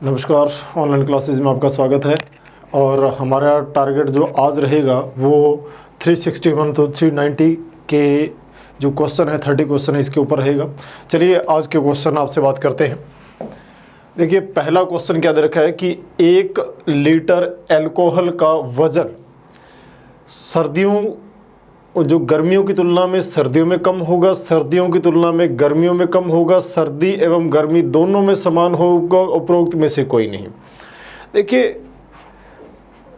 नमस्कार, online classes में आपका स्वागत है। और हमारा टारगेट जो आज रहेगा वो 361 तो 390 के जो क्वेश्चन है 30 क्वेश्चन है इसके ऊपर रहेगा। चलिए आज के क्वेश्चन आपसे बात करते हैं। देखिए पहला क्वेश्चन क्या दे रखा है कि 1 लीटर अल्कोहल का वजन सर्दियों जो गर्मियों की तुलना में सर्दियों में कम होगा, सर्दियों की तुलना में गर्मियों में कम होगा, सर्दी एवं गर्मी दोनों में समान होगा, उपरोक्त में से कोई नहीं। देखिए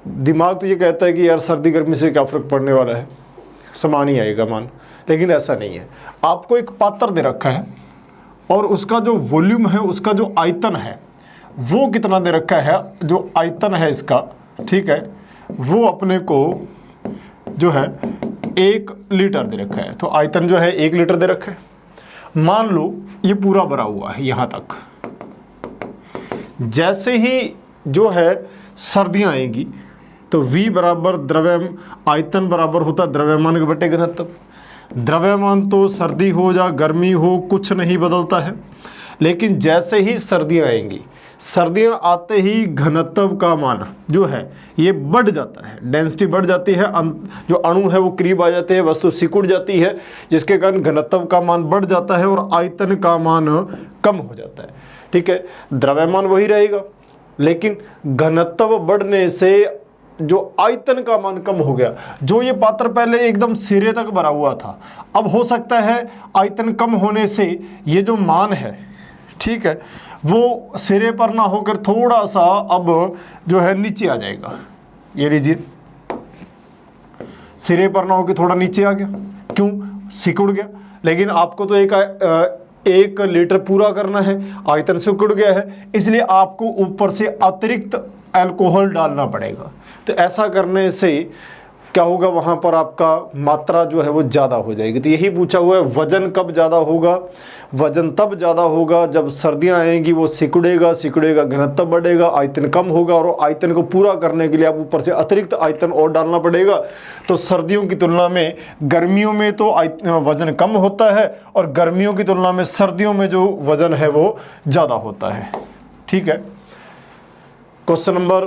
दिमाग तो ये कहता है कि यार सर्दी गर्मी से क्या फ़र्क पड़ने वाला है, समान ही आएगा मान, लेकिन ऐसा नहीं है। आपको एक पात्र दे रखा है और उसका जो वॉल्यूम है, उसका जो आयतन है वो कितना दे रखा है, जो आयतन है इसका, ठीक है, वो अपने को जो है 1 लीटर दे रखा है। तो आयतन जो है 1 लीटर दे रखा है। मान लो ये पूरा भरा हुआ है यहाँ तक। जैसे ही जो है सर्दियाँ आएंगी तो V बराबर आयतन बराबर होता है द्रव्यमान के बटे घनत्व। द्रव्यमान तो सर्दी हो या गर्मी हो कुछ नहीं बदलता है, लेकिन जैसे ही सर्दियाँ आएंगी, सर्दियाँ आते ही घनत्व का मान जो है ये बढ़ जाता है, डेंसिटी बढ़ जाती है, जो अणु है वो करीब आ जाते हैं, वस्तु सिकुड़ जाती है, जिसके कारण घनत्व का मान बढ़ जाता है और आयतन का मान कम हो जाता है। ठीक है, द्रव्यमान वही रहेगा, लेकिन घनत्व बढ़ने से जो आयतन का मान कम हो गया। जो ये पात्र पहले एकदम सिरे तक भरा हुआ था, अब हो सकता है आयतन कम होने से ये जो मान है, ठीक है, वो सिरे पर ना होकर थोड़ा सा अब जो है नीचे आ जाएगा। ये लीजिए, सिरे पर ना होकर थोड़ा नीचे आ गया, क्यों, सिकुड़ गया। लेकिन आपको तो 1 लीटर पूरा करना है, आयतन सिकुड़ गया है, इसलिए आपको ऊपर से अतिरिक्त अल्कोहल डालना पड़ेगा। तो ऐसा करने से क्या होगा, वहाँ पर आपका मात्रा जो है वो ज़्यादा हो जाएगी। तो यही पूछा हुआ है, वजन कब ज़्यादा होगा। वजन तब ज़्यादा होगा जब सर्दियाँ आएंगी, वो सिकुड़ेगा, घनत्व बढ़ेगा, आयतन कम होगा, और आयतन को पूरा करने के लिए आप ऊपर से अतिरिक्त आयतन और डालना पड़ेगा। तो सर्दियों की तुलना में गर्मियों में तो वजन कम होता है, और गर्मियों की तुलना में सर्दियों में जो वजन है वो ज़्यादा होता है। ठीक है, क्वेश्चन नंबर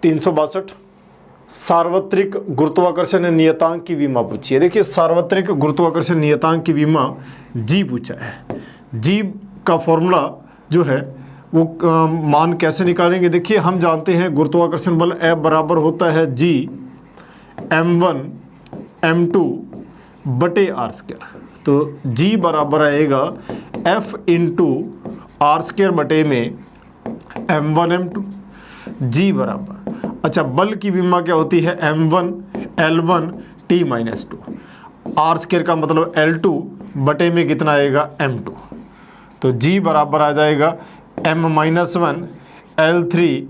362, सार्वत्रिक गुरुत्वाकर्षण नियतांक की विमा पूछी है। देखिए सार्वत्रिक गुरुत्वाकर्षण नियतांक की विमा जी पूछा है। जी का फॉर्मूला जो है वो मान कैसे निकालेंगे। देखिए हम जानते हैं गुरुत्वाकर्षण बल F बराबर होता है G m1 m2 बटे आर स्क्वायर। तो G बराबर आएगा F इंटू आर स्क्वायर बटे में m1 m2। G बराबर, अच्छा बल की विमा क्या होती है, m1 L1 T-2, are square का मतलब L2 बटे में कितना आएगा, m2। तो G बराबर आ जाएगा m-1 L3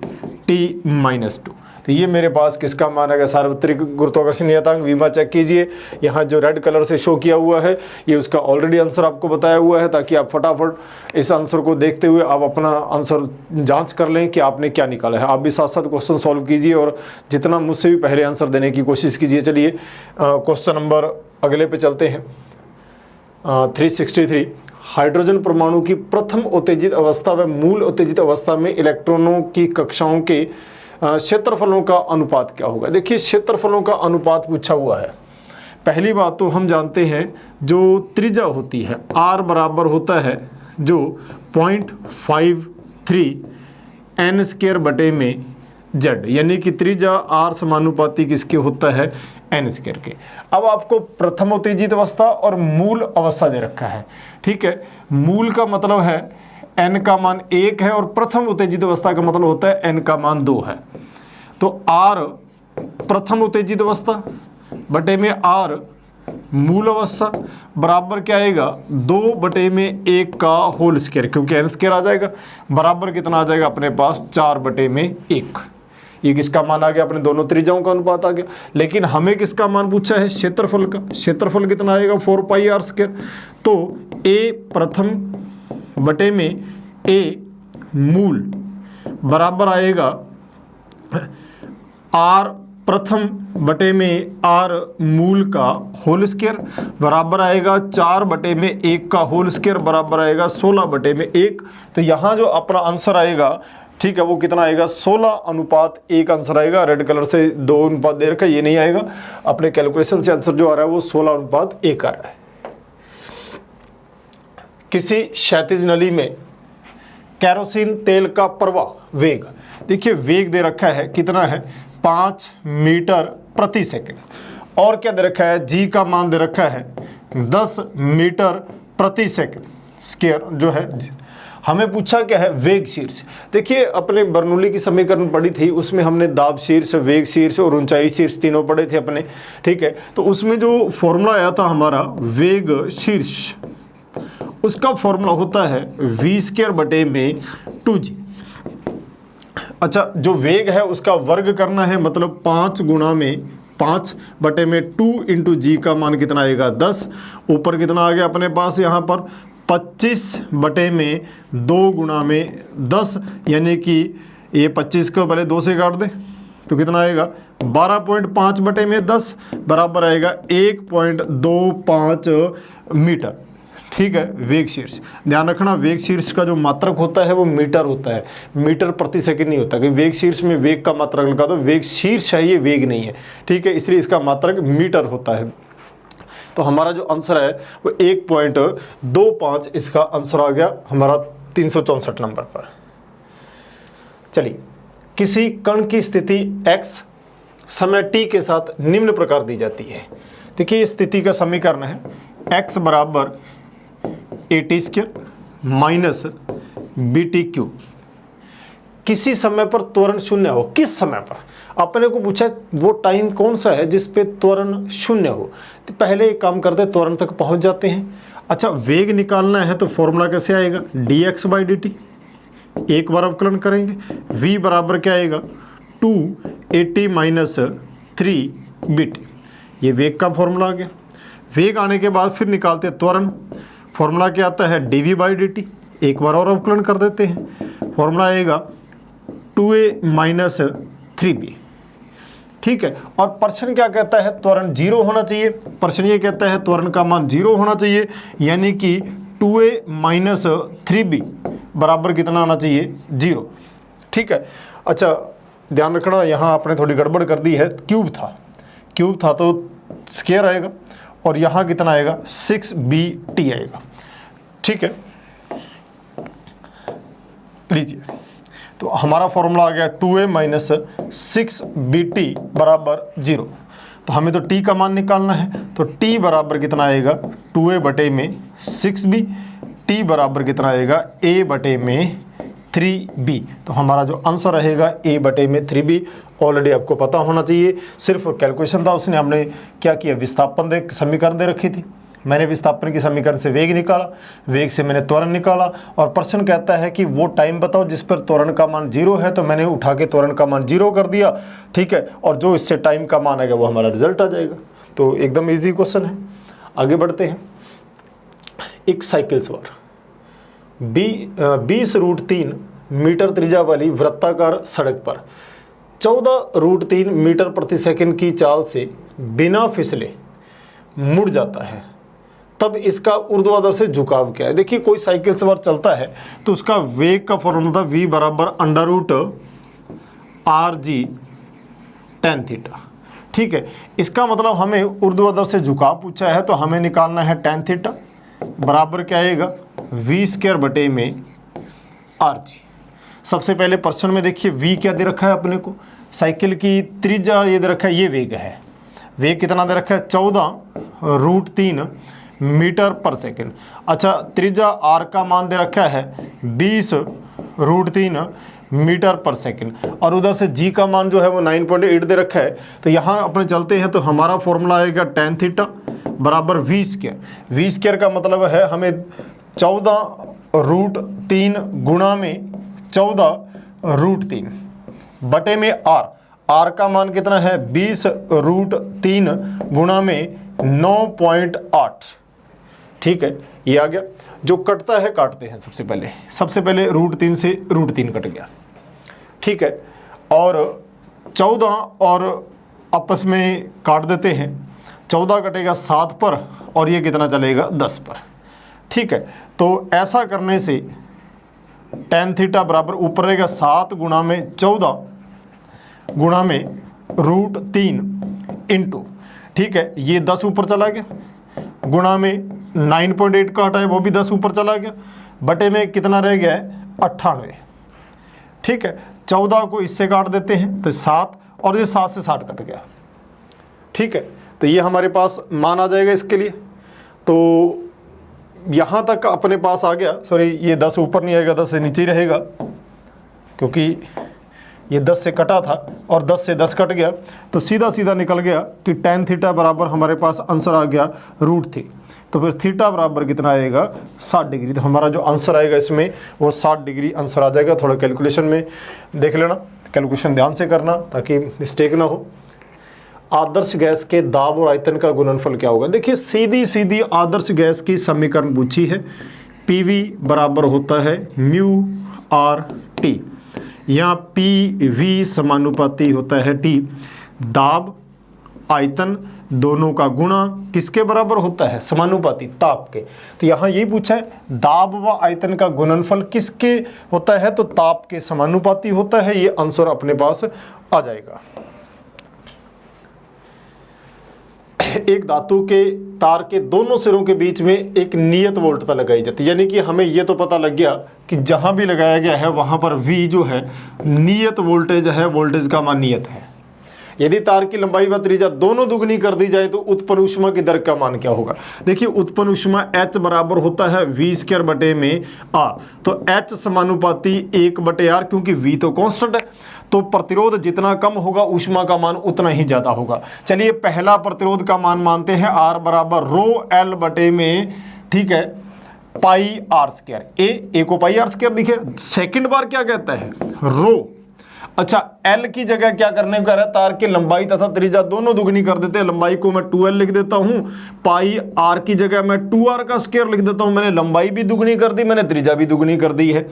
T-2। तो ये मेरे पास किसका मान है, सार्वत्रिक गुरुत्वाकर्षण नियतांक विमा। चेक कीजिए, यहाँ जो रेड कलर से शो किया हुआ है ये उसका ऑलरेडी आंसर आपको बताया हुआ है, ताकि आप फटाफट इस आंसर को देखते हुए आप अपना आंसर जांच कर लें कि आपने क्या निकाला है। आप भी साथ साथ क्वेश्चन सॉल्व कीजिए और जितना मुझसे भी पहले आंसर देने की कोशिश कीजिए। चलिए क्वेश्चन नंबर अगले पे चलते हैं। 363, हाइड्रोजन परमाणु की प्रथम उत्तेजित अवस्था व मूल उत्तेजित अवस्था में इलेक्ट्रॉनों की कक्षाओं के क्षेत्रफलों का अनुपात क्या होगा। देखिए क्षेत्रफलों का अनुपात पूछा हुआ है। पहली बात तो हम जानते हैं जो त्रिज्या होती है r बराबर होता है जो 0.53 n स्क्वायर बटे में z, यानी कि त्रिज्या r समानुपाती किसके होता है, n स्क्वायर के। अब आपको प्रथम उत्तेजित अवस्था और मूल अवस्था दे रखा है। ठीक है, मूल का मतलब है n का मान 1 है और प्रथम उत्तेजित अवस्था का मतलब होता है n का मान 2 है। तो r प्रथम उत्तेजित अवस्था बटे में r मूल अवस्था बराबर क्या आएगा, 2 बटे में 1 का होल स्क्वायर, क्योंकि n स्क्वायर आ जाएगा, बराबर कितना आ जाएगा अपने पास 4 बटे में 1। ये किसका मान आ गया, अपने दोनों त्रिज्याओं का अनुपात आ गया। लेकिन हमें किसका मान पूछा है, क्षेत्रफल का। क्षेत्रफल कितना आएगा, 4 पाई आर स्क्वायर। तो a प्रथम बटे में a मूल बराबर आएगा r प्रथम बटे में आर मूल का होल स्क्वायर बराबर आएगा 4 बटे में 1 का होल स्क्वायर बराबर आएगा 16 बटे में 1। तो यहाँ जो अपना आंसर आएगा, ठीक है, वो कितना आएगा 16:1 आंसर आएगा। रेड कलर से 2 अनुपात दे रखा है, ये नहीं आएगा। अपने कैलकुलेशन से आंसर जो आ रहा है वो 16:1 आ रहा है। किसी क्षैतिज नली में केरोसिन तेल का प्रवाह वेग, देखिए वेग दे रखा है कितना है 5 मीटर प्रति सेकंड, और क्या दे रखा है जी का मान दे रखा है 10 मीटर प्रति सेकंड स्क्वायर जो है। हमें पूछा क्या है वेग शीर्ष। देखिए अपने बर्नौली की समीकरण पढ़ी थी, उसमें हमने दाब शीर्ष, वेग शीर्ष और ऊंचाई शीर्ष तीनों पढ़े थे अपने, ठीक है। तो उसमें जो फॉर्मूला आया था हमारा वेग शीर्ष, उसका फॉर्मूला होता है v² बटे में 2g। अच्छा, जो वेग है उसका वर्ग करना है, मतलब 5 गुणा में 5 बटे में 2 इंटू जी का मान कितना आएगा 10। ऊपर कितना आ गया अपने पास यहाँ पर 25 बटे में 2 गुणा में 10, यानी कि ये 25 को पहले 2 से काट दे तो कितना आएगा 12.5 बटे में 10 बराबर आएगा 1.25 मीटर, ठीक है। वेग शीर्ष, ध्यान रखना वेग शीर्ष का जो मात्रक होता है वो मीटर होता है, मीटर प्रति सेकंड नहीं होता। कि वेग शीर्ष में वेग का मात्रक लगा दो, वेग शीर्ष है ये वेग नहीं है, ठीक है, इसलिए इसका मात्रक मीटर होता है। तो हमारा जो आंसर है वो 1.25 इसका आंसर आ गया हमारा 364 नंबर पर। चलिए, किसी कण की स्थिति x समय t के साथ निम्न प्रकार दी जाती है। देखिए इस स्थिति का समीकरण है x बराबर at² माइनस bt³। किसी समय पर त्वरण शून्य हो, किस समय पर, अपने को पूछा वो टाइम कौन सा है जिस पे त्वरण शून्य हो। तो पहले एक काम करते हैं, त्वरण तक पहुंच जाते हैं। अच्छा, वेग निकालना है तो फॉर्मूला कैसे आएगा dx/dt, एक बार अवकलन करेंगे, v बराबर क्या आएगा 2at माइनस 3bt, ये वेग का फॉर्मूला आ गया। वेग आने के बाद फिर निकालते हैं त्वरण, फॉर्मूला क्या आता है dv/dt, एक बार और अवकलन कर देते हैं, फॉर्मूला आएगा 2a माइनस 3b, ठीक है। और प्रश्न क्या कहता है त्वरण 0 होना चाहिए, प्रश्न ये कहता है त्वरण का मान 0 होना चाहिए, यानी कि 2a माइनस 3b बराबर कितना आना चाहिए 0, ठीक है। अच्छा ध्यान रखना यहाँ आपने थोड़ी गड़बड़ कर दी है, क्यूब था तो स्क्वायर आएगा, और यहाँ कितना आएगा 6bt आएगा, ठीक है। लीजिए, तो हमारा फॉर्मूला आ गया 2a माइनस 6bt बराबर 0। तो हमें तो t का मान निकालना है, तो t बराबर कितना आएगा 2a बटे में 6b, t बराबर कितना आएगा a बटे में 3b। तो हमारा जो आंसर रहेगा a बटे में 3b। ऑलरेडी आपको पता होना चाहिए, सिर्फ कैलकुलेशन था, उसने हमने क्या किया विस्थापन दे समीकरण दे रखी थी, मैंने विस्थापन की समीकरण से वेग निकाला, वेग से मैंने त्वरण निकाला, और प्रश्न कहता है कि वो टाइम बताओ जिस पर त्वरण का मान 0 है, तो मैंने उठा के त्वरण का मान 0 कर दिया, ठीक है, और जो इससे टाइम का मान आएगा वो हमारा रिजल्ट आ जाएगा। तो एकदम ईजी क्वेश्चन है। आगे बढ़ते हैं। एक साइकिल सवार 20√3 मीटर त्रिज्या वाली वृत्ताकार सड़क पर 14√3 मीटर प्रति सेकंड की चाल से बिना फिसले मुड़ जाता है, तब इसका ऊर्ध्वाधर से झुकाव क्या है। देखिए कोई साइकिल सवार चलता है तो उसका वेग का फॉर्मूला था v बराबर √rg tan थीटा, ठीक है। इसका मतलब हमें ऊर्ध्वाधर से झुकाव पूछा है, तो हमें निकालना है tan थीटा बराबर क्या आएगा v² बटे में rg। सबसे पहले प्रश्न में देखिए v क्या दे रखा है अपने को, साइकिल की त्रिज्या ये दे रखा है, ये वेग है, वेग कितना दे रखा है 14√3 मीटर पर सेकंड। अच्छा, त्रिज्या r का मान दे रखा है 20√3 मीटर पर सेकंड, और उधर से g का मान जो है वो 9.8 दे रखा है। तो यहाँ अपने चलते हैं, तो हमारा फॉर्मूला आएगा tan थीटा बराबर v² का मतलब है हमें 14√3 गुणा में 14√3 बटे में r का मान कितना है 20√3 गुणा में 9.8, ठीक है, ये आ गया। जो कटता है काटते हैं, सबसे पहले √3 से √3 कट गया, ठीक है, और 14 और आपस में काट देते हैं। 14 कटेगा 7 पर और ये कितना चलेगा 10 पर। ठीक है, तो ऐसा करने से tan थीटा बराबर ऊपर रहेगा 7 गुणा में 14 गुणा में √3 इंटू, ठीक है, ये 10 ऊपर चला गया, गुणा में 9.8 का हटा है वो भी 10 ऊपर चला गया, बटे में कितना रह गया है 98। ठीक है, 14 को इससे काट देते हैं तो 7 और ये 7 से 60 कट गया। ठीक है, तो ये हमारे पास मान आ जाएगा इसके लिए। तो यहाँ तक अपने पास आ गया, सॉरी ये 10 ऊपर नहीं आएगा, 10 से नीचे ही रहेगा क्योंकि ये 10 से कटा था और 10 से 10 कट गया, तो सीधा सीधा निकल गया कि tan थीटा बराबर हमारे पास आंसर आ गया √3। तो फिर थीटा बराबर कितना आएगा 60 डिग्री। तो हमारा जो आंसर आएगा इसमें वो 60 डिग्री आंसर आ जाएगा। थोड़ा कैलकुलेशन में देख लेना, कैलकुलेशन ध्यान से करना ताकि मिस्टेक ना हो। आदर्श गैस के दाब और आयतन का गुणनफल क्या होगा? देखिए सीधी सीधी आदर्श गैस की समीकरण पूछी है। PV बराबर होता है μRT, यहाँ PV समानुपाती होता है T। दाब आयतन दोनों का गुणा किसके बराबर होता है? समानुपाती, ताप के। तो यहाँ यही पूछा है दाब व आयतन का गुणनफल किसके होता है? तो ताप के समानुपाती होता है। ये आंसर अपने पास आ जाएगा। एक धातु के तार के दोनों सिरों के बीच में एक नियत वोल्टता लगाई जाती है, यानी कि हमें ये तो पता लग गया कि जहां भी लगाया गया है वहां पर V जो है नियत वोल्टेज है, वोल्टेज का मान नियत है। यदि तार की लंबाई व त्रिज्या दोनों दुगनी कर दी जाए तो उत्पन्न ऊष्मा की दर का मान क्या होगा? देखिए उत्पन्न ऊष्मा H बराबर होता है V² बटे में R। तो H समानुपाती 1/R, क्योंकि V तो कांस्टेंट है, तो प्रतिरोध जितना कम होगा ऊष्मा का मान उतना ही ज्यादा होगा। चलिए पहला प्रतिरोध का मान मानते हैं R बराबर ρL बटे में, ठीक है, πr²। ए को πr² दिखे। सेकंड बार क्या कहता है? रो। अच्छा, L की जगह क्या करने को कह रहा है? तार की लंबाई तथा त्रिज्या दोनों दुगनी कर देते हैं। लंबाई को मैं 2L लिख देता हूं, पाई R की जगह मैं 2R का स्क्वायर लिख देता हूं। मैंने लंबाई भी दुगनी कर दी, मैंने त्रिज्या भी दुगनी कर दी है।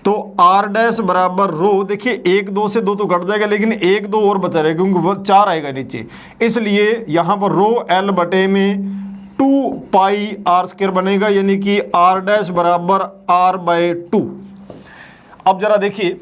तो R' बराबर रो, देखिए 1 2 से 2 तो कट जाएगा, लेकिन 1 2 और बचा रहेगा क्योंकि वो 4 आएगा नीचे, इसलिए यहां पर ρL बटे में 2πr² बनेगा, यानी कि R' बराबर R/2। अब जरा देखिए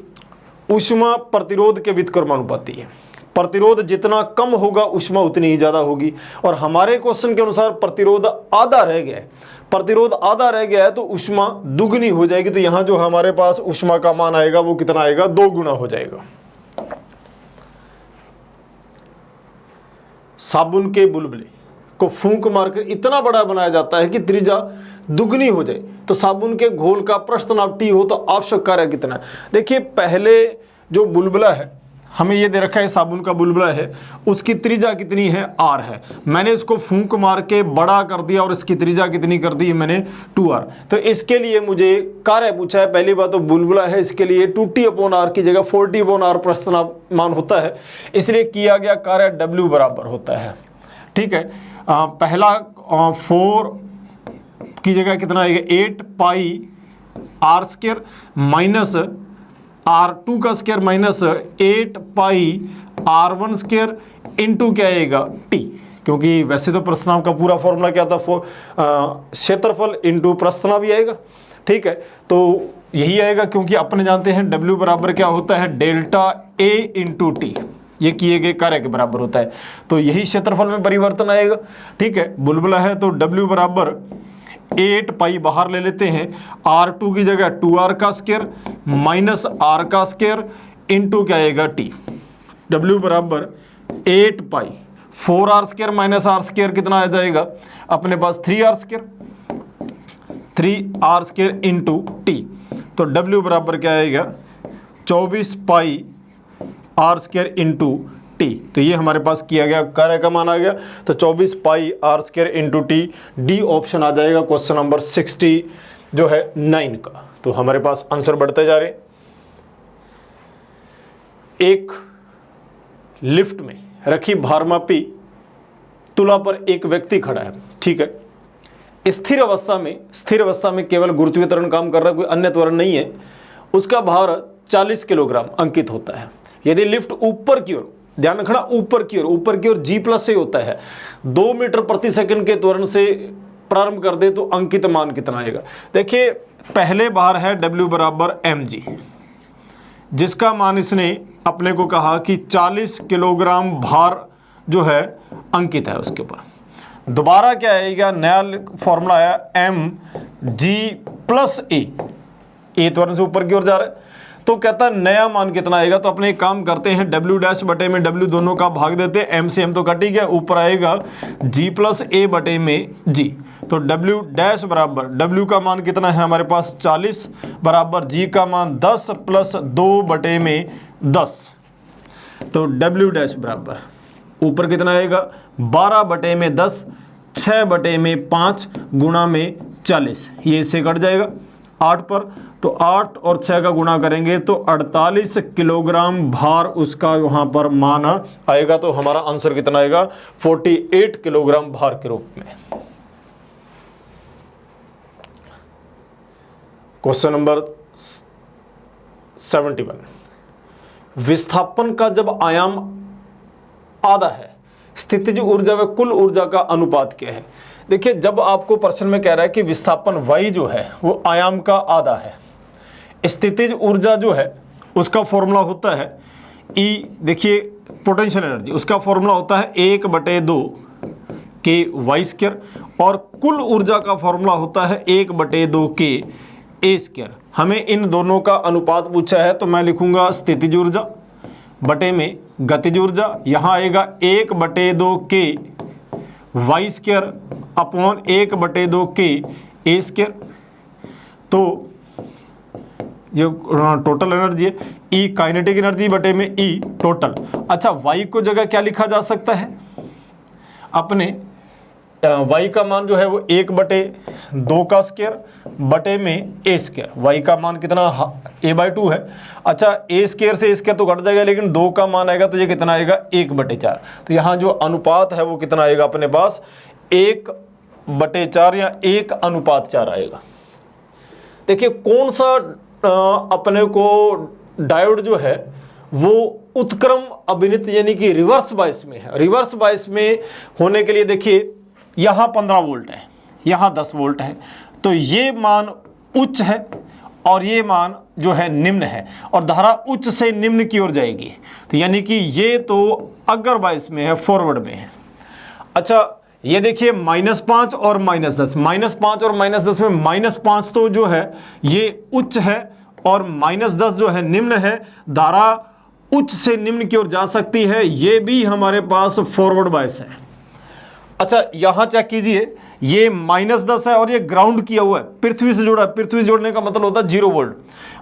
ऊष्मा प्रतिरोध के व्युत्क्रमानुपाती है। प्रतिरोध जितना कम होगा ऊष्मा उतनी ही ज्यादा होगी, और हमारे क्वेश्चन के अनुसार प्रतिरोध आधा रह गया है। प्रतिरोध आधा रह गया है तो ऊष्मा दुगनी हो जाएगी। तो यहां जो हमारे पास ऊष्मा का मान आएगा वो कितना आएगा? 2 गुना हो जाएगा। साबुन के बुलबुले को फूंक मारकर इतना बड़ा बनाया जाता है कि त्रिज्या दुगनी हो जाए। तो साबुन के घोल का पृष्ठ नाप T हो तो आवश्यक कार्य कितना है? देखिए पहले जो बुलबुला है हमें ये दे रखा है, साबुन का बुलबुला है, उसकी त्रिज्या कितनी है? R है। मैंने इसको फूंक मार के बड़ा कर दिया और इसकी त्रिज्या कितनी कर दी? मैंने 2R। तो इसके लिए मुझे कार्य पूछा है। पहली बात तो बुलबुला है, इसके लिए 2T/R की जगह 4T/R प्रस्थ मान होता है, इसलिए किया गया कार्य W बराबर होता है। ठीक है, पहला 4 की जगह कितना आएगा? 8πr² माइनस R2 का स्क्वायर माइनस 8πr1² इंटू क्या आएगा? T। क्योंकि वैसे तो प्रस्थनांक का पूरा फॉर्मूला क्या था? क्षेत्रफल इंटू प्रस्थनांक भी आएगा। ठीक है, तो यही आएगा क्योंकि अपने जानते हैं W बराबर क्या होता है? ΔA into T। ये किए गए कार्य के बराबर होता है, तो यही क्षेत्रफल में परिवर्तन आएगा। ठीक है, बुलबुला है तो W बराबर 8π बाहर ले लेते हैं, R2 की जगह 2R का स्क्वायर माइनस R का स्क्वायर इंटू क्या आएगा? T। W बराबर 8π 4R² माइनस R² कितना आ जाएगा अपने पास? 3R² into T। तो W बराबर क्या आएगा? 24πr² into T। तो ये हमारे पास किया गया कार्य का मान आ गया। तो 24πr² into T, D option आ जाएगा क्वेश्चन नंबर 60 जो है 9 का। तो हमारे पास आंसर बढ़ते जा रहे। एक लिफ्ट में रखी भारमापी तुला पर एक व्यक्ति खड़ा है। ठीक है, स्थिर अवस्था में केवल गुरुत्वीय त्वरण काम कर रहा है, कोई अन्य त्वरण नहीं है। उसका भार 40 किलोग्राम अंकित होता है। यदि लिफ्ट ऊपर की ओर ध्यान रखना ऊपर की ओर जी प्लस से होता है। 2 मीटर प्रति सेकंड के त्वरण से प्रारंभ कर दे तो अंकित मान कितना आएगा। देखिए पहले बार है W बराबर mg, जिसका मान इसने अपने को कहा कि 40 किलोग्राम भार जो है अंकित है उसके ऊपर। दोबारा क्या आएगा, नया फॉर्मूला आया mg प्लस ए त्वरण से ऊपर की ओर जा रहा है, तो कहता नया मान कितना आएगा। तो अपने एक काम करते हैं, W डैश बटे में W दोनों का भाग देते हैं, m से m तो कट ही गया, ऊपर आएगा g प्लस ए बटे में g। तो W डैश बराबर W का मान कितना है हमारे पास 40 बराबर g का मान 10 प्लस 2 बटे में 10। तो W डैश बराबर ऊपर कितना आएगा 12 बटे में 10, 6 बटे में 5 गुणा में 40, ये इससे कट जाएगा 8 पर। तो 8 और 6 का गुणा करेंगे तो 48 किलोग्राम भार उसका वहां पर मान आएगा। तो हमारा आंसर कितना आएगा 48 किलोग्राम भार के रूप में। क्वेश्चन नंबर 71, विस्थापन का जब आयाम आधा है, स्थितिज ऊर्जा व कुल ऊर्जा का अनुपात क्या है। देखिए जब आपको प्रश्न में कह रहा है कि विस्थापन y जो है वो आयाम का आधा है, स्थितिज ऊर्जा जो है उसका फॉर्मूला होता है E, देखिए पोटेंशियल एनर्जी उसका फॉर्मूला होता है 1/2 के वाई स्क्वायर, और कुल ऊर्जा का फॉर्मूला होता है 1/2 के ए स्क्वायर। हमें इन दोनों का अनुपात पूछा है, तो मैं लिखूंगा स्थितिज ऊर्जा बटे में गतिज ऊर्जा, यहाँ आएगा 1/2 के वाई स्क्वायर अपॉन 1/2 के ए स्क्वायर। तो ये टोटल एनर्जी है, ई काइनेटिक एनर्जी बटे में ई टोटल। अच्छा वाई को जगह क्या लिखा जा सकता है, अपने वाई का मान जो है वो 1/2 का स्क्वायर बटे में ए स्क्वायर। वाई का मान कितना a/2 है। अच्छा ए स्क्वायर से ए स्क्वायर तो घट जाएगा, लेकिन 2 का मान आएगा तो ये कितना आएगा 1/4। तो यहाँ जो अनुपात है वो कितना आएगा अपने पास 1/4 या 1:4 आएगा। देखिए कौन सा अपने को डायोड जो है वो उत्क्रम अभिनित यानी कि रिवर्स बायस में है। रिवर्स बायस में होने के लिए देखिए यहाँ 15 वोल्ट है, यहाँ 10 वोल्ट है, तो ये मान उच्च है और ये मान जो है निम्न है, और धारा उच्च से निम्न की ओर जाएगी। तो यानी कि ये तो अग्र बायस में है, फॉरवर्ड में है। अच्छा ये देखिए -5 और -10, -5 और -10 में -5 तो जो है ये उच्च है और -10 जो है निम्न है। धारा उच्च से निम्न की ओर जा सकती है, ये भी हमारे पास फॉरवर्ड बायस है। अच्छा यहाँ चेक कीजिए, ये -10 है और ये ग्राउंड किया हुआ है, पृथ्वी से जुड़ा है। पृथ्वी से जोड़ने का मतलब होता है 0 वोल्ट।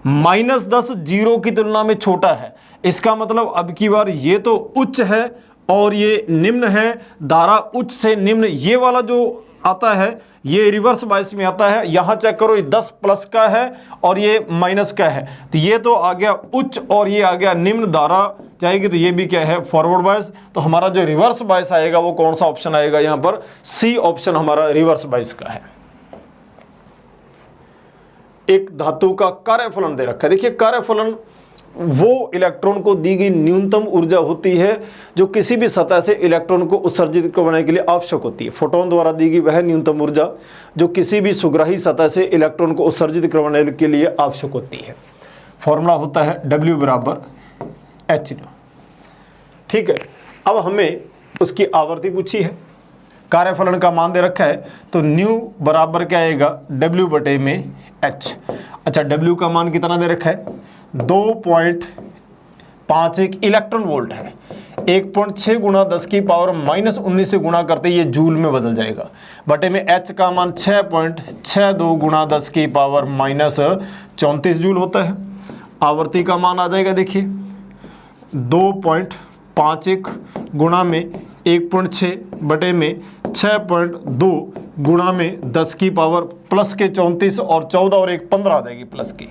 -10 0 की तुलना में छोटा है, इसका मतलब अब की बार ये तो उच्च है और ये निम्न है। धारा उच्च से निम्न ये वाला जो आता है ये रिवर्स बायस में आता है। यहाँ चेक करो, ये 10 प्लस का है और ये माइनस का है, तो ये तो आ गया उच्च और ये आ गया निम्न। धारा जाएगी तो ये भी क्या है फॉरवर्ड बायस। तो हमारा जो रिवर्स बायस आएगा वो कौन सा ऑप्शन आएगा, यहाँ पर सी ऑप्शन हमारा रिवर्स बायस का है। एक धातु का कार्यफलन दे रखा है। देखिए कार्यफलन वो इलेक्ट्रॉन को दी गई न्यूनतम ऊर्जा होती है जो किसी भी सतह से इलेक्ट्रॉन को उत्सर्जित करने के लिए आवश्यक होती है। फोटोन द्वारा दी गई वह न्यूनतम ऊर्जा जो किसी भी सुग्राही सतह से इलेक्ट्रॉन को उत्सर्जित करने के लिए आवश्यक होती है। फॉर्मूला होता है W बराबर h। ठीक है, अब हमें उसकी आवृत्ति पूछी है, कार्यफलन का मान दे रखा है, तो न्यू बराबर क्या आएगा W बटे में h। अच्छा W का मान कितना दे रखा है 2.51 इलेक्ट्रॉन वोल्ट है। 1.6 गुणा 10 की पावर -19 से गुणा करते ये जूल में बदल जाएगा। बटे में h का मान 6.62 गुणा 10 की पावर -34 जूल होता है। आवृत्ति का मान आ जाएगा देखिए 2.51 गुणा में 1.6 बटे में 6.2 गुणा में 10 की पावर प्लस के 34 और 14 और 1 15 आ जाएगी प्लस की।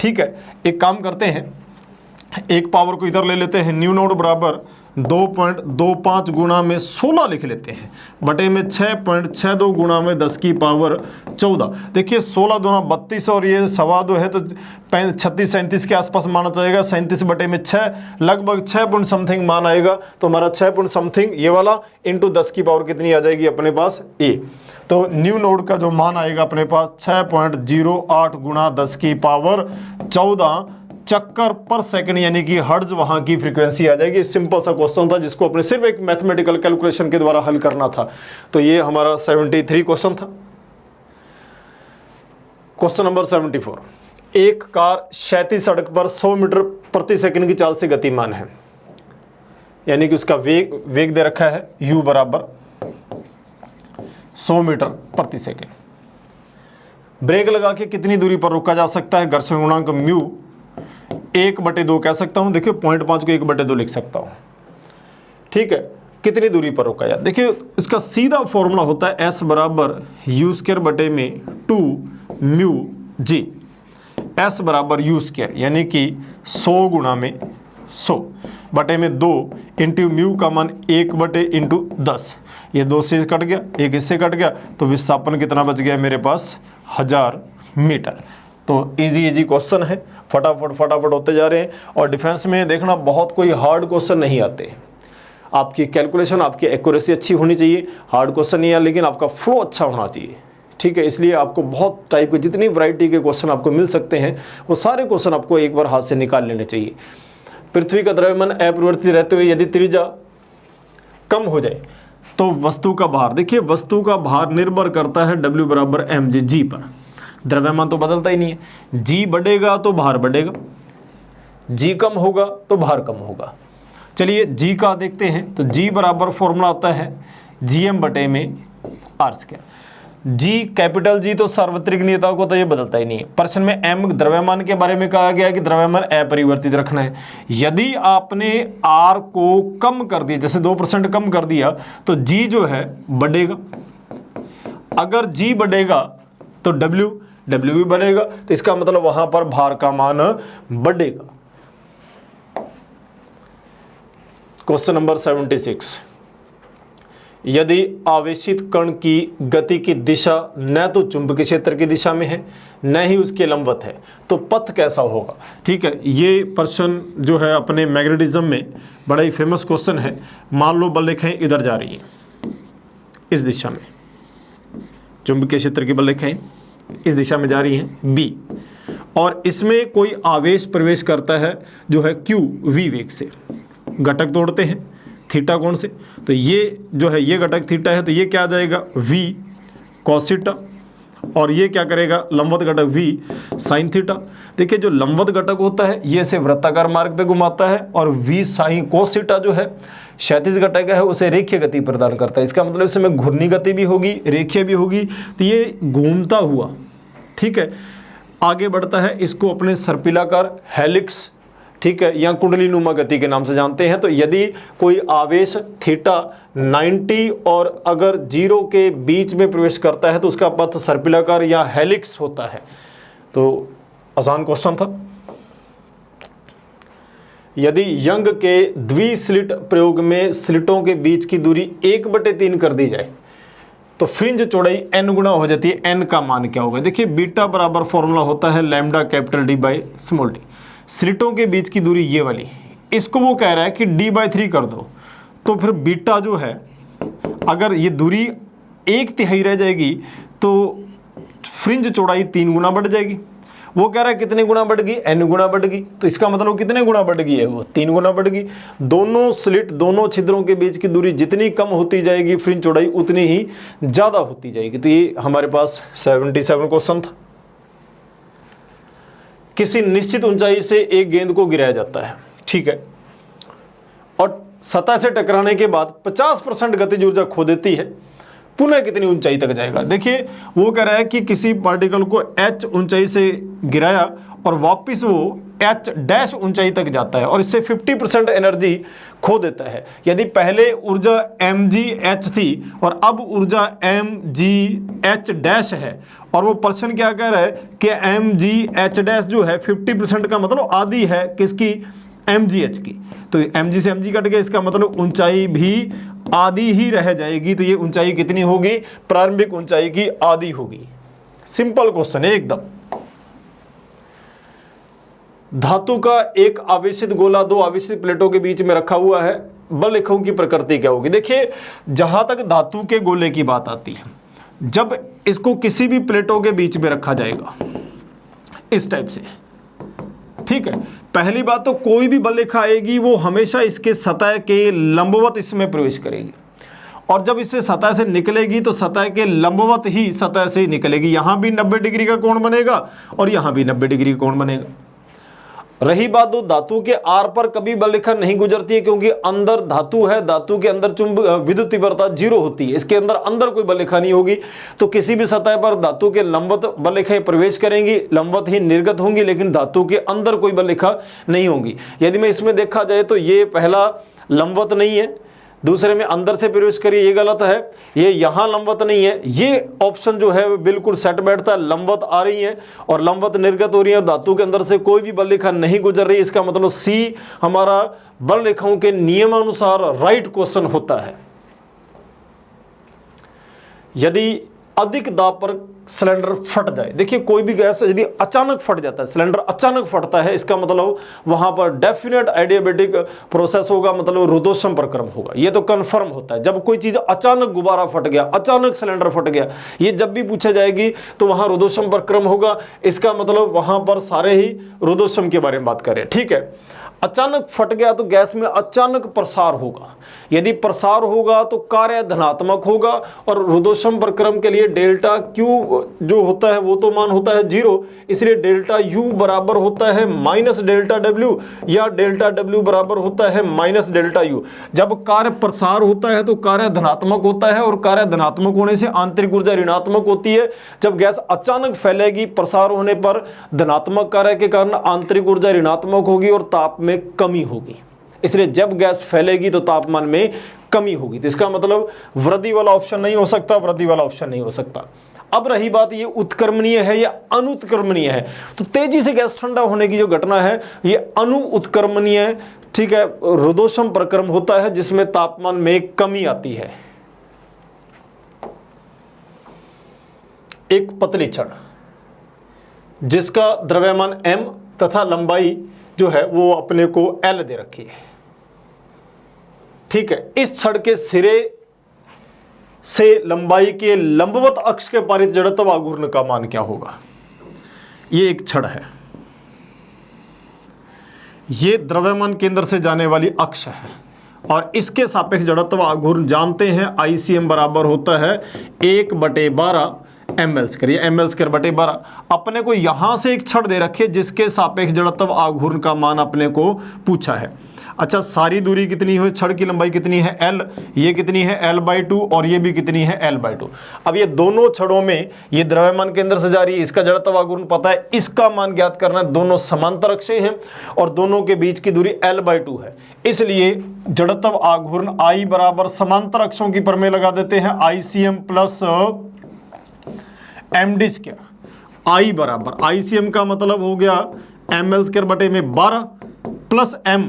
ठीक है, एक काम करते हैं, एक पावर को इधर ले लेते हैं, न्यू नोट बराबर 2.25 गुणा में 16 लिख लेते हैं, बटे में 6.62 गुणा में 10 की पावर 14। देखिए 16 दूना 32 और ये 2.25 है तो 36-37 के आसपास माना जाएगा। 37 बटे में 6 लगभग 6 पॉइंट समथिंग मान आएगा। तो हमारा 6 पॉइंट समथिंग ये वाला इंटू 10 की पावर कितनी आ जाएगी अपने पास ए। तो न्यू नोड का जो मान आएगा अपने पास 6.08 गुणा 10 की पावर 14 चक्कर पर सेकंड, यानी कि हर्ट्ज वहां की फ्रीक्वेंसी आ जाएगी। सिंपल सा क्वेश्चन था जिसको अपने सिर्फ एक मैथमेटिकल कैलकुलेशन के द्वारा हल करना था। तो ये हमारा 73 क्वेश्चन था। क्वेश्चन नंबर 74, एक कार क्षैतिज सड़क पर 100 मीटर प्रति सेकंड की चाल से गतिमान है, यानी कि उसका वेग दे रखा है u बराबर 100 मीटर प्रति सेकंड। ब्रेक लगा के कितनी दूरी पर रोका जा सकता है? घर्षण गुणांक म्यू 1/2 कह सकता हूं। देखिए 0.5 को 1/2 लिख सकता हूं, ठीक है। कितनी दूरी पर रोका जाए? देखिए इसका सीधा फॉर्मूला होता है S बराबर u² बटे में 2 म्यू जी। S बराबर u², यानी कि 100 गुणा में 100 बटे में 2 इंटू म्यू का मान 1/10। ये 2 से कट गया, 1 इससे कट गया, तो विस्थापन कितना बच गया मेरे पास? 1000 मीटर। तो इजी क्वेश्चन है, फटाफट होते जा रहे हैं। और डिफेंस में देखना बहुत कोई हार्ड क्वेश्चन नहीं आते। आपकी कैलकुलेशन, आपकी एक्यूरेसी अच्छी होनी चाहिए। हार्ड क्वेश्चन नहीं है, लेकिन आपका फ्लो अच्छा होना चाहिए, ठीक है। इसलिए आपको बहुत टाइप के जितनी वैरायटी के क्वेश्चन आपको मिल सकते हैं वो सारे क्वेश्चन आपको एक बार हाथ से निकाल लेने चाहिए। पृथ्वी का द्रव्यमान अपरिवर्तित रहते हुए यदि त्रिज्या कम हो जाए तो वस्तु का भार, देखिए वस्तु का भार निर्भर करता है W बराबर mg जी पर। द्रव्यमान तो बदलता ही नहीं है। जी बढ़ेगा तो भार बढ़ेगा, जी कम होगा तो भार कम होगा। चलिए जी का देखते हैं। तो जी बराबर फॉर्मूला आता है gm बटे में r²। जी कैपिटल जी तो सार्वत्रिक नियतांक को तो ये बदलता ही नहीं है। प्रश्न में m द्रव्यमान के बारे में कहा गया है कि द्रव्यमान अपरिवर्तित रखना है। यदि आपने r को कम कर दिया, जैसे 2% कम कर दिया, तो g जो है बढ़ेगा। अगर g बढ़ेगा तो w भी बढ़ेगा, तो इसका मतलब वहां पर भार का मान बढ़ेगा। क्वेश्चन नंबर 76, यदि आवेशित कण की गति की दिशा न तो चुंबकीय क्षेत्र की दिशा में है न ही उसके लंबवत है, तो पथ कैसा होगा? ठीक है, ये प्रश्न जो है अपने मैग्नेटिज्म में बड़ा ही फेमस क्वेश्चन है। मान लो बल रेखाएं इधर जा रही हैं, इस दिशा में, चुंबकीय क्षेत्र की बल रेखाएं इस दिशा में जा रही हैं B, और इसमें कोई आवेश प्रवेश करता है जो है Q V वेग से। घटक तोड़ते हैं थीटा कोण से, तो ये जो है ये घटक थीटा है, तो ये क्या आ जाएगा V cos थीटा, और ये क्या करेगा लंबवत घटक V साइन थीटा। देखिए जो लंबवत घटक होता है ये इसे वृत्ताकार मार्ग पे घुमाता है, और V साइन cos थीटा जो है क्षैतिज घटक है उसे रेखीय गति प्रदान करता है। इसका मतलब इसमें घूर्णी गति भी होगी, रेखीय भी होगी, तो ये घूमता हुआ, ठीक है, आगे बढ़ता है। इसको अपने सर्पिलाकार हेलिक्स, ठीक है, या कुंडली नुमा गति के नाम से जानते हैं। तो यदि कोई आवेश थीटा 90 और अगर 0 के बीच में प्रवेश करता है तो उसका पथ सर्पिलाकार या हेलिक्स होता है। तो आसान क्वेश्चन था। यदि यंग के द्विस्लिट प्रयोग में स्लिटों के बीच की दूरी 1/3 कर दी जाए तो फ्रिंज चौड़ाई n गुना हो जाती है। n का मान क्या होगा? देखिए बीटा बराबर फॉर्मूला होता है lambda capital D by small d। स्लिटों के बीच की दूरी ये वाली, इसको वो कह रहा है कि d/3 कर दो, तो फिर बीटा जो है अगर ये दूरी 1/3 रह जाएगी तो फ्रिंज चौड़ाई 3 गुना बढ़ जाएगी। वो कह रहा है कितने गुना बढ़ गई? n गुना बढ़ गई। तो इसका मतलब कितने गुना बढ़ गई है? वो 3 गुना बढ़ गई। दोनों स्लिट, दोनों छिद्रों के बीच की दूरी जितनी कम होती जाएगी फ्रिंज चौड़ाई उतनी ही ज़्यादा होती जाएगी। तो ये हमारे पास 77 क्वेश्चन था। किसी निश्चित ऊंचाई से एक गेंद को गिराया जाता है, ठीक है, और सतह से टकराने के बाद 50% गतिज ऊर्जा खो देती है, पुनः कितनी ऊंचाई तक जाएगा? देखिए वो कह रहा है कि किसी पार्टिकल को h ऊंचाई से गिराया और वापस वो h' ऊंचाई तक जाता है और इससे 50% एनर्जी खो देता है। यदि पहले ऊर्जा mgh थी और अब ऊर्जा mgh' है, और वो प्रश्न क्या कह रहा है कि mgh' जो है 50% का मतलब आधी है किसकी? mgh की, तो mg से mg कट गया, इसका मतलब ऊंचाई भी आधी ही रह जाएगी। तो ये ऊंचाई कितनी होगी? प्रारंभिक ऊंचाई की आधी होगी। सिंपल क्वेश्चन है एकदम। धातु का एक आवेशित गोला दो आवेशित प्लेटों के बीच में रखा हुआ है, बल रेखाओं की प्रकृति क्या होगी? देखिए, जहां तक धातु के गोले की बात आती है, जब इसको किसी भी प्लेटों के बीच में रखा जाएगा इस टाइप से, ठीक है, पहली बात तो कोई भी बल रेखा आएगी वो हमेशा इसके सतह के लंबवत इसमें प्रवेश करेगी, और जब इससे सतह से निकलेगी तो सतह के लंबवत ही सतह से निकलेगी। यहां भी 90 डिग्री का कोण बनेगा और यहां भी 90 डिग्री का कोण बनेगा। रही बात दो, धातु के आर पर कभी बल रेखा नहीं गुजरती है, क्योंकि अंदर धातु है, धातु के अंदर विद्युत तीव्रता 0 होती है, इसके अंदर कोई बल रेखा नहीं होगी। तो किसी भी सतह पर धातु के लंबवत बल रेखाएं प्रवेश करेंगी, लंबवत ही निर्गत होंगी, लेकिन धातु के अंदर कोई बल रेखा नहीं होगी। यदि मैं इसमें देखा जाए तो ये पहला लंबवत नहीं है, दूसरे में अंदर से प्रवेश करिए, ये गलत है, ये यहाँ लंबवत नहीं है, ये ऑप्शन जो है वो बिल्कुल सेट बैठता है। लंबवत आ रही है और लंबवत निर्गत हो रही है और धातु के अंदर से कोई भी बल रेखा नहीं गुजर रही, इसका मतलब सी हमारा बल रेखाओं के नियमानुसार राइट क्वेश्चन होता है। यदि अधिक दाब पर सिलेंडर फट जाए, देखिए कोई भी गैस यदि अचानक फट जाता है, सिलेंडर अचानक फटता है, इसका मतलब वहां पर डेफिनेट एडियाबेटिक प्रोसेस होगा, मतलब रुद्धोष्म प्रक्रम होगा। ये तो कंफर्म होता है। जब कोई चीज अचानक गुब्बारा फट गया, अचानक सिलेंडर फट गया, ये जब भी पूछा जाएगी तो वहां रुद्धोष्म प्रक्रम होगा, इसका मतलब वहां पर सारे ही रुद्धोष्म के बारे में बात करें, ठीक है। अचानक फट गया तो गैस में अचानक प्रसार होगा, यदि प्रसार होगा तो कार्य धनात्मक होगा, और रुद्धोष्म प्रक्रम के लिए डेल्टा क्यू जो होता है वो तो मान होता है 0, इसलिए डेल्टा यू बराबर होता है माइनस डेल्टा डब्ल्यू, या डेल्टा डब्ल्यू बराबर होता है माइनस डेल्टा यू। जब कार्य प्रसार होता है तो कार्य धनात्मक होता है, और कार्य धनात्मक होने से आंतरिक ऊर्जा ऋणात्मक होती है। जब गैस अचानक फैलेगी, प्रसार होने पर धनात्मक कार्य के कारण आंतरिक ऊर्जा ऋणात्मक होगी और ताप में कमी होगी, इसलिए जब गैस फैलेगी तो तापमान में कमी होगी। तो इसका मतलब वृद्धि वाला ऑप्शन नहीं हो सकता, वृद्धि वाला ऑप्शन नहीं हो सकता। अब रही बात ये उत्क्रमणीय है या अनुत्क्रमणीय है, तो तेजी से गैस ठंडा होने की जो घटना है ये अनुत्क्रमणीय, ठीक है, रुद्धोष्म प्रक्रम होता है जिसमें तापमान में कमी आती है। एक पतली छड़ जिसका द्रव्यमान m तथा लंबाई जो है वो अपने को L दे रखी है, ठीक है। इस छड़ के सिरे से लंबाई के लंबवत अक्ष के पारित जड़त्व आघूर्ण का मान क्या होगा? ये एक छड़ है, ये द्रव्यमान केंद्र से जाने वाली अक्ष है, और इसके सापेक्ष जड़त्व आघूर्ण जानते हैं, ICM बराबर होता है 1/12 ml², ये ml² बटे 12। अपने को यहां से एक छड़ दे रखे जिसके सापेक्ष जड़त्व आघूर्ण का मान अपने को पूछा है। अच्छा, सारी दूरी कितनी है, छड़ की लंबाई कितनी है L, ये कितनी है L/2, और ये भी कितनी है L/2। अब ये दोनों छड़ों में ये द्रव्यमान केंद्र से जा रही है, इसका जड़त्व आघूर्ण पता है, इसका मान ज्ञात करना है। दोनों समांतर अक्षें हैं और दोनों के बीच की दूरी L/2 है, इसलिए जड़त्व आघूर्ण I बराबर समांतर अक्षों की प्रमेय लगा देते हैं, ICM प्लस md²। I बराबर ICM का मतलब हो गया ml² बटे में 12 प्लस m,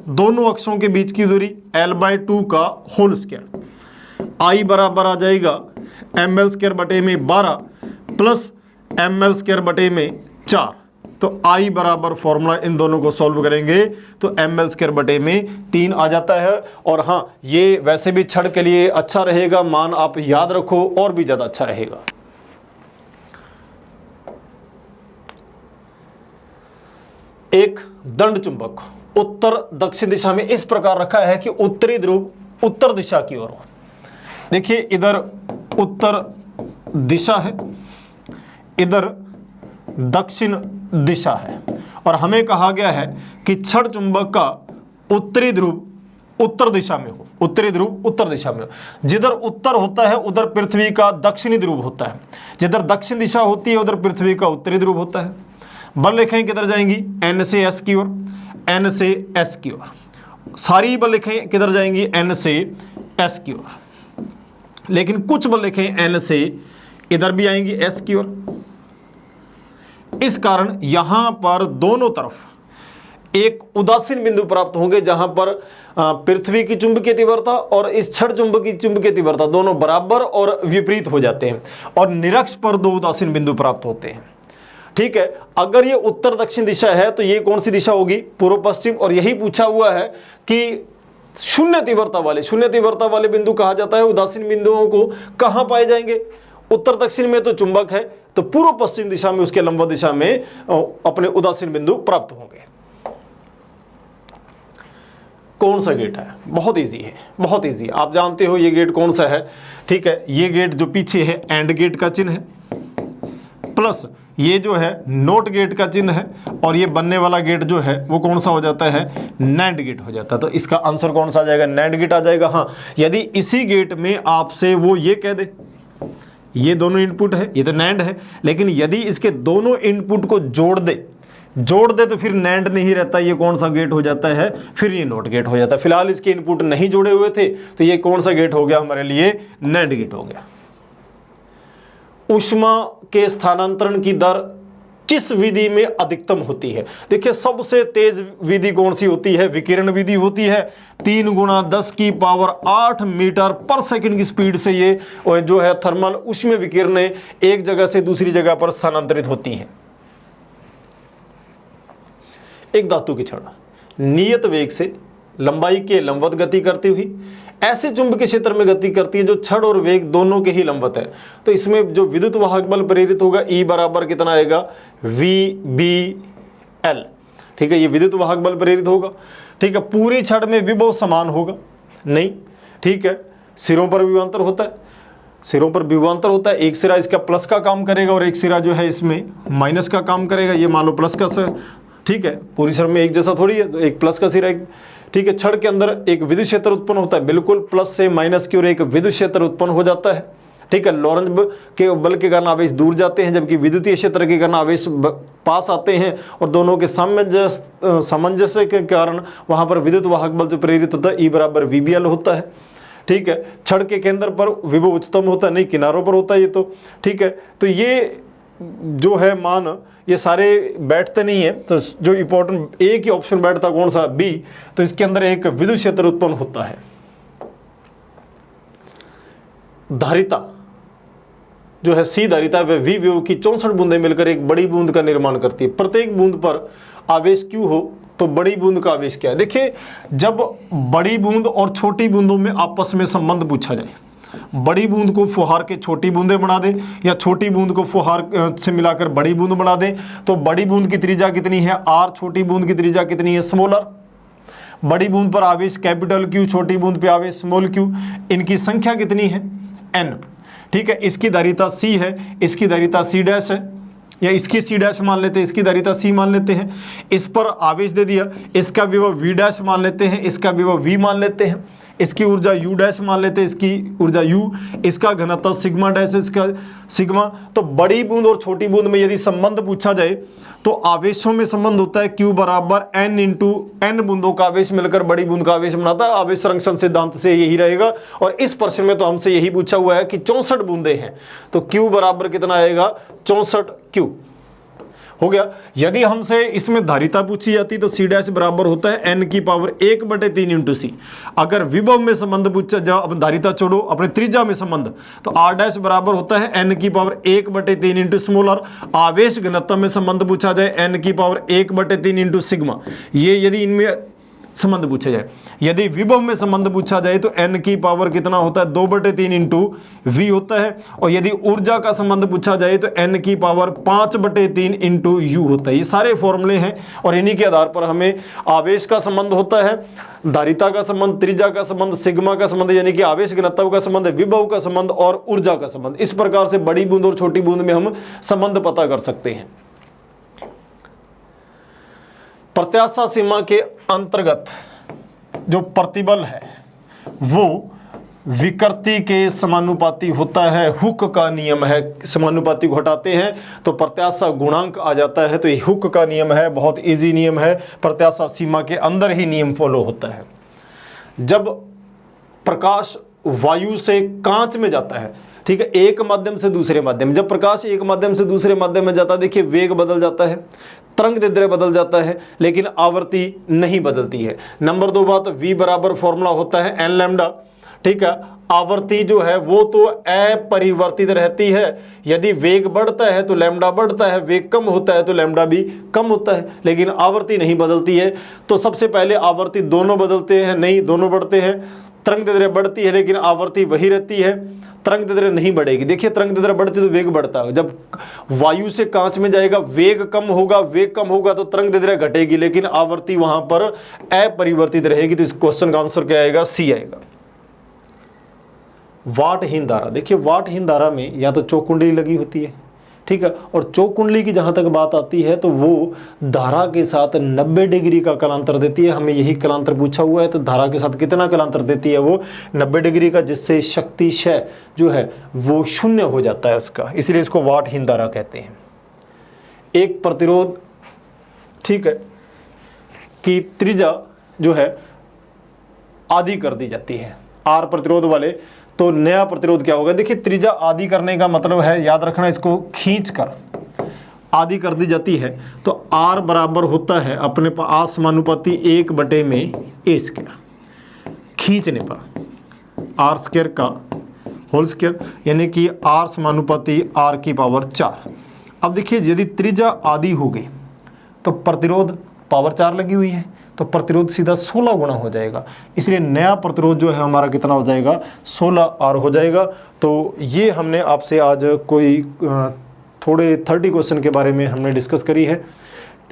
दोनों अक्षों के बीच की दूरी L/2 का होल स्क्वायर। I बराबर आ जाएगा ml² बटे में 12 प्लस ml² बटे में 4। तो I बराबर फॉर्मूला इन दोनों को सॉल्व करेंगे तो ml² बटे में 3 आ जाता है। और हाँ, ये वैसे भी छड़ के लिए अच्छा रहेगा, मान आप याद रखो और भी ज़्यादा अच्छा रहेगा। एक दंड चुंबक उत्तर दक्षिण दिशा में इस प्रकार रखा है कि उत्तरी ध्रुव उत्तर दिशा की ओर हो। देखिए, इधर उत्तर दिशा है, इधर दक्षिण दिशा है, और हमें कहा गया है कि छड़ चुंबक का उत्तरी ध्रुव उत्तर दिशा में हो, उत्तरी ध्रुव उत्तर दिशा में हो। जिधर उत्तर होता है उधर पृथ्वी का दक्षिणी ध्रुव होता है, जिधर दक्षिण दिशा होती है उधर पृथ्वी का उत्तरी ध्रुव होता है। बल रेखाएं किधर जाएंगी? N से S की ओर, N से S की ओर। सारी बल रेखाएं किधर जाएंगी? N से S की ओर। लेकिन कुछ बल रेखाएं N से इधर भी आएंगी S की ओर। इस कारण यहां पर दोनों तरफ एक उदासीन बिंदु प्राप्त होंगे जहां पर पृथ्वी की चुंबकीय तीव्रता और इस छड़ चुंबक की चुंबकीय तीव्रता दोनों बराबर और विपरीत हो जाते हैं, और निरक्ष पर दो उदासीन बिंदु प्राप्त होते हैं। ठीक है, अगर ये उत्तर दक्षिण दिशा है तो ये कौन सी दिशा होगी? पूर्व पश्चिम। और यही पूछा हुआ है कि शून्य तीव्रता वाले बिंदु कहा जाता है। उदासीन बिंदुओं को कहां पाए जाएंगे? उत्तर दक्षिण में तो चुंबक है, तो पूर्व पश्चिम दिशा में, उसके लंबवत दिशा में अपने उदासीन बिंदु प्राप्त होंगे। कौन सा गेट है? बहुत इजी है, बहुत इजी। आप जानते हो ये गेट कौन सा है। ठीक है, ये गेट जो पीछे है एंड गेट का चिन्ह है, प्लस ये जो है नोट गेट का चिन्ह है, और ये बनने वाला गेट जो है वो कौन सा हो जाता है? नैंड गेट हो जाता है। तो इसका आंसर कौन सा आ जाएगा? नैंड गेट आ जाएगा। हाँ, यदि इसी गेट में आपसे वो ये कह दे ये दोनों इनपुट है, ये तो नैंड है, लेकिन यदि इसके दोनों इनपुट को जोड़ दे तो फिर नैंड नहीं रहता, ये कौन सा गेट हो जाता है? फिर ये नोट गेट हो जाता है। फिलहाल इसके इनपुट नहीं जुड़े हुए थे, तो ये कौन सा गेट हो गया हमारे लिए? नैंड गेट हो गया। ऊष्मा के स्थानांतरण की दर किस विधि में अधिकतम होती है? देखिए, सबसे तेज विधि कौन सी होती है? विकिरण विधि होती है। 3 × 10⁸ मीटर पर सेकंड की स्पीड से ये जो है थर्मल ऊष्मीय विकिरणें एक जगह से दूसरी जगह पर स्थानांतरित होती हैं। एक धातु की छड़ नियत वेग से लंबाई के लंबवत गति करती हुई ऐसे चुंबकीय क्षेत्र में गति करती है जो छड़ और वेग दोनों के ही लंबवत है। तो इसमें जो विद्युत वाहक बल प्रेरित होगा E बराबर कितना आएगा? VBL। ठीक है, ये विद्युत वाहक बल प्रेरित होगा। ठीक है, पूरी छड़ में विभव समान होगा नहीं। ठीक है, सिरों पर विभवांतर होता है। एक सिरा इसका प्लस का काम करेगा और एक सिरा जो है इसमें माइनस का काम करेगा। ये मान लो प्लस का सिरा। ठीक है, पूरी छड़ में एक जैसा थोड़ी है, तो एक प्लस का सिरा एक। ठीक है, छड़ के अंदर एक विद्युत क्षेत्र उत्पन्न होता है, बिल्कुल प्लस से माइनस की ओर एक विद्युत क्षेत्र उत्पन्न हो जाता है। ठीक है, लॉरेंज के बल के कारण आवेश दूर जाते हैं, जबकि विद्युतीय क्षेत्र के कारण आवेश पास आते हैं, और दोनों के सामंजस्य के कारण वहां पर विद्युत वाहक बल जो प्रेरित होता है E बराबर VBL होता है। ठीक है, छड़ के केंद्र पर विभव उच्चतम होता है, नहीं किनारों पर होता है ये तो। ठीक है, तो ये जो है मान ये सारे बैठते नहीं है, तो जो इंपॉर्टेंट एक ही ऑप्शन बैठता कौन सा? B। तो इसके अंदर एक विद्युत क्षेत्र उत्पन्न होता है। धारिता जो है C धारिता वह V विभव की 64 बूंदें मिलकर एक बड़ी बूंद का निर्माण करती है। प्रत्येक बूंद पर आवेश Q हो तो बड़ी बूंद का आवेश क्या है? देखिए, जब बड़ी बूंद और छोटी बूंदों में आपस में संबंध पूछा जाए, बड़ी बूंद को फुहार के छोटी बूंदें बना दें या छोटी बूंद को फुहार से मिलाकर बड़ी बूंद बना दें, तो बड़ी बूंद की त्रिज्या कितनी है? R। छोटी बूंद की त्रिज्या कितनी है? Small r। बड़ी बूंद पर आवेश कैपिटल Q, छोटी बूंद पे आवेश स्मॉल q। इनकी संख्या कितनी है? n। ठीक है, इसकी धारिता C है, इसकी धारिता C' है, या इसकी C' मान लेते हैं, इसकी धारिता C मान लेते हैं। इस पर आवेश दे दिया, इसका विभव V' मान लेते हैं, इसका विभव V मान लेते हैं, इसकी ऊर्जा U' मान लेते हैं, इसकी ऊर्जा U, इसका घनत्व σ', इसका सिग्मा। तो बड़ी बूंद और छोटी बूंद में यदि संबंध पूछा जाए तो आवेशों में संबंध होता है Q बराबर N × N बूंदों का आवेश मिलकर बड़ी बूंद का आवेश बनाता है। आवेश संरक्षण सिद्धांत से यही रहेगा, और इस प्रश्न में तो हमसे यही पूछा हुआ है कि 64 बूंदें हैं, तो Q बराबर कितना आएगा? 64 Q हो गया। यदि हमसे इसमें धारिता पूछी जाती तो C' बराबर होता है N⁻⁴ × C। अगर विभव में संबंध पूछा जाओ, अब धारिता छोड़ो, अपने त्रिज्या में संबंध, तो R' बराबर होता है N⁻⁴ × स्मॉल r। आवेश घनत्व में संबंध पूछा जाए N⁻⁴ × सिग्मा। ये यदि इनमें संबंध पूछा जाए। यदि विभव में संबंध पूछा जाए तो n की पावर कितना होता है? 2/3 × V होता है। और यदि ऊर्जा का संबंध पूछा जाए तो n की पावर 5/3 × U होता है। ये सारे फॉर्मूले हैं, और इन्हीं के आधार पर हमें आवेश का संबंध होता है, धारिता का संबंध, त्रिज्या का संबंध, सिग्मा का संबंध यानी कि आवेश घनत्व का संबंध, विभव का संबंध और ऊर्जा का संबंध। इस प्रकार से बड़ी बूंद और छोटी बूंद में हम संबंध पता कर सकते हैं। प्रत्याशा सीमा के अंतर्गत जो प्रतिबल है वो विकृति के समानुपाती होता है। हुक का नियम है, समानुपाती को हटाते हैं तो प्रत्याशा गुणांक आ जाता है। तो ये हुक का नियम है, बहुत इजी नियम है, प्रत्याशा सीमा के अंदर ही नियम फॉलो होता है। जब प्रकाश वायु से कांच में जाता है, ठीक है, एक माध्यम से दूसरे माध्यम, जब प्रकाश एक माध्यम से दूसरे माध्यम में जाता है, देखिए वेग बदल जाता है, तरंगदैर्ध्य बदल जाता है लेकिन आवृत्ति नहीं बदलती है। नंबर 2 बात, v बराबर फॉर्मूला होता है n लैम्डा, ठीक है। आवृत्ति जो है वो तो अपरिवर्तित रहती है, यदि वेग बढ़ता है तो लैम्डा बढ़ता है, वेग कम होता है तो लैम्डा भी कम होता है, लेकिन आवृत्ति नहीं बदलती है। तो सबसे पहले आवृत्ति दोनों बदलते हैं? नहीं, दोनों बढ़ते हैं। तरंगदैर्ध्य बढ़ती है लेकिन आवृत्ति वही रहती है, तरंगदैर्ध्य नहीं बढ़ेगी। देखिए तरंगदैर्ध्य बढ़ती तो वेग बढ़ता है, जब वायु से कांच में जाएगा वेग कम होगा, वेग कम होगा तो तरंगदैर्ध्य घटेगी, लेकिन आवृत्ति वहां पर अपरिवर्तित रहेगी। तो इस क्वेश्चन का आंसर क्या आएगा? सी आएगा। वाटहीन धारा, देखिए वाटहीन धारा में या तो चौक कुंडली लगी होती है, ठीक है, और चौक कुंडली की जहां तक बात आती है तो वो धारा के साथ 90 डिग्री का कलांतर देती है। हमें यही कलांतर पूछा हुआ है, तो धारा के साथ कितना कलांतर देती है? वो 90 डिग्री का, जिससे शक्ति क्षय जो है वो शून्य हो जाता है उसका, इसलिए इसको वाटहीन धारा कहते हैं। एक प्रतिरोध, ठीक है, की त्रिज्या जो है आधी कर दी जाती है आर प्रतिरोध वाले, तो नया प्रतिरोध क्या होगा? देखिए त्रिज्या आधी करने का मतलब है, याद रखना, इसको खींचकर आधी कर दी जाती है, तो आर बराबर होता है अपने पास समानुपाती 1 में ए स्क्वायर, खींचने पर आर स्क्वायर का होल स्क्वायर, यानी कि आर समानुपाती आर की पावर 4। अब देखिए यदि त्रिज्या आधी हो गई तो प्रतिरोध पावर 4 लगी हुई है, तो प्रतिरोध सीधा 16 गुना हो जाएगा, इसलिए नया प्रतिरोध जो है हमारा कितना हो जाएगा? 16 आर हो जाएगा। तो ये हमने आपसे आज कोई थोड़े 30 क्वेश्चन के बारे में हमने डिस्कस करी है।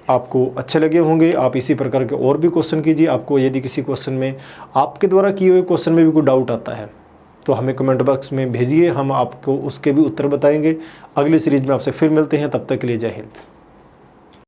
आपको अच्छे लगे होंगे, आप इसी प्रकार के और भी क्वेश्चन कीजिए। आपको यदि किसी क्वेश्चन में, आपके द्वारा किए हुए क्वेश्चन में भी कोई डाउट आता है तो हमें कमेंट बॉक्स में भेजिए, हम आपको उसके भी उत्तर बताएंगे। अगली सीरीज में आपसे फिर मिलते हैं, तब तक के लिए जय हिंद।